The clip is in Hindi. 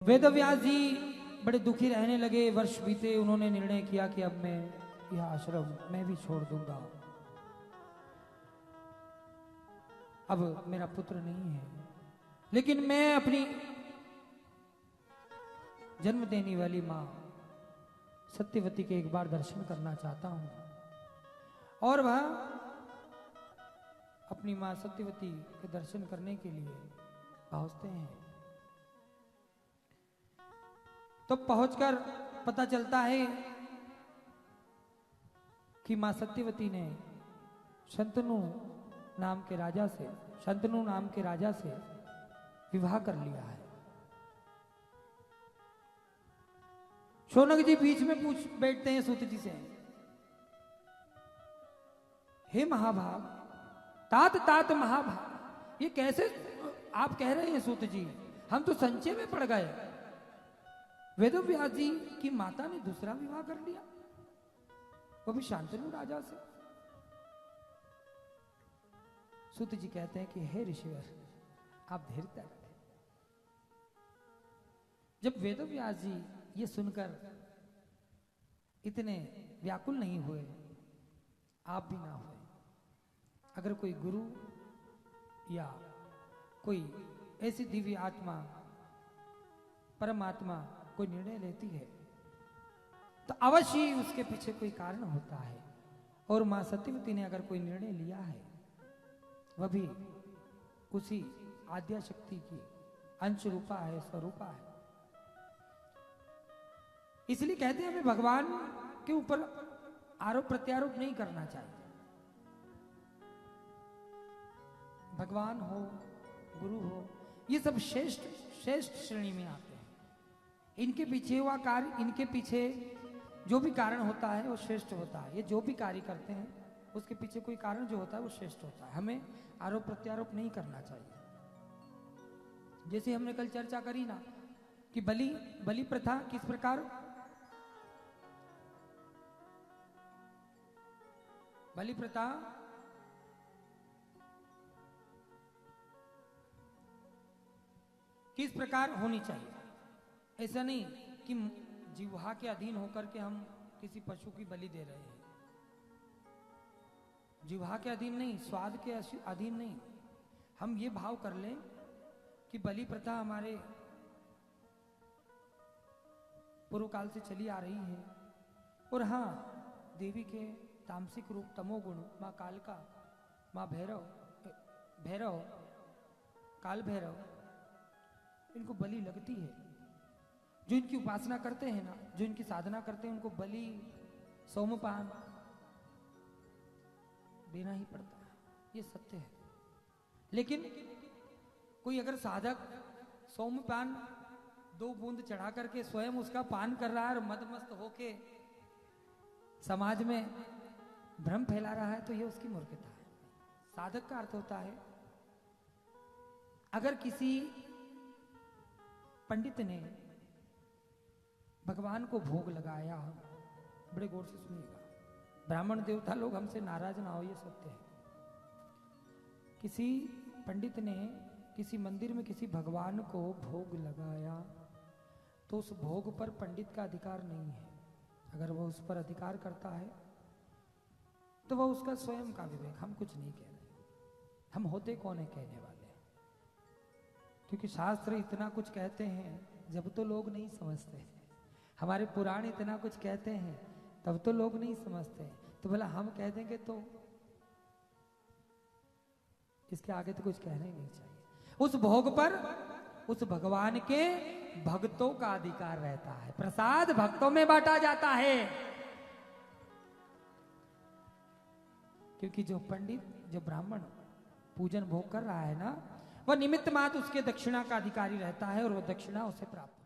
वेदव्यास जी बड़े दुखी रहने लगे। वर्ष बीते, उन्होंने निर्णय किया कि अब मैं यह आश्रम मैं भी छोड़ दूंगा। अब मेरा पुत्र नहीं है, लेकिन मैं अपनी जन्म देने वाली मां सत्यवती के एक बार दर्शन करना चाहता हूं। और वह अपनी मां सत्यवती के दर्शन करने के लिए पहुंचते हैं। तो पहुंचकर पता चलता है कि मां सत्यवती ने शंतनु नाम के राजा से विवाह कर लिया है। शौनक जी बीच में पूछ बैठते हैं सूत जी से, हे महाभाग, तात महाभाग, ये कैसे आप कह रहे हैं सूत जी? हम तो संचय में पड़ गए। वेदव्यास जी की माता ने दूसरा विवाह कर लिया, वो भी शांतनु राजा से। सूत जी कहते हैं कि हे ऋषिवर, आप धैर्य रखें। जब वेदव्यास जी ये सुनकर इतने व्याकुल नहीं हुए, आप भी ना हुए। अगर कोई गुरु या कोई ऐसी दिव्य आत्मा, परमात्मा कोई निर्णय लेती है तो अवश्य ही उसके पीछे कोई कारण होता है। और मां सत्यवती ने अगर कोई निर्णय लिया है, वह भी उसी आद्या शक्ति की अंश रूपा है, स्वरूपा है। इसलिए कहते हैं हमें भगवान के ऊपर आरोप प्रत्यारोप नहीं करना चाहिए। भगवान हो, गुरु हो, ये सब श्रेष्ठ श्रेणी में आते हैं। इनके पीछे हुआ कार्य, इनके पीछे जो भी कारण होता है वो श्रेष्ठ होता है। ये जो भी कार्य करते हैं उसके पीछे कोई कारण जो होता है वो श्रेष्ठ होता है। हमें आरोप प्रत्यारोप नहीं करना चाहिए। जैसे हमने कल चर्चा करी ना कि बलि प्रथा किस प्रकार, बलि प्रथा किस प्रकार होनी चाहिए। ऐसा नहीं कि जिह्वा के अधीन होकर के हम किसी पशु की बलि दे रहे हैं। जिह्वा के अधीन नहीं, स्वाद के अधीन नहीं। हम ये भाव कर लें कि बलि प्रथा हमारे पूर्व काल से चली आ रही है। और हाँ, देवी के तामसिक रूप तमोगुण, माँ कालका, माँ भैरव, काल भैरव, इनको बलि लगती है। जो इनकी उपासना करते हैं ना, जो इनकी साधना करते हैं, उनको बलि सोमपान देना ही पड़ता है। ये सत्य है। लेकिन कोई अगर साधक सोमपान 2 बूंद चढ़ा करके स्वयं उसका पान कर रहा है और मदमस्त होके समाज में भ्रम फैला रहा है, तो ये उसकी मूर्खता है। साधक का अर्थ होता है, अगर किसी पंडित ने भगवान को भोग लगाया, बड़े गौर से सुनिएगा, ब्राह्मण देवता लोग हमसे नाराज ना हो, ये सत्य है। किसी पंडित ने किसी मंदिर में किसी भगवान को भोग लगाया, तो उस भोग पर पंडित का अधिकार नहीं है। अगर वह उस पर अधिकार करता है तो वह उसका स्वयं का विवेक, हम कुछ नहीं कह रहे। हम होते कौन है कहने वाले? क्योंकि शास्त्र इतना कुछ कहते हैं, जब तो लोग नहीं समझते। हमारे पुराण इतना कुछ कहते हैं, तब तो लोग नहीं समझते। तो भला हम कह देंगे तो इसके आगे तो कुछ कहना ही नहीं चाहिए। उस भोग पर उस भगवान के भक्तों का अधिकार रहता है। प्रसाद भक्तों में बांटा जाता है। क्योंकि जो पंडित, जो ब्राह्मण पूजन भोग कर रहा है ना, वह निमित्त मात्र उसके दक्षिणा का अधिकारी रहता है और वह दक्षिणा उसे प्राप्त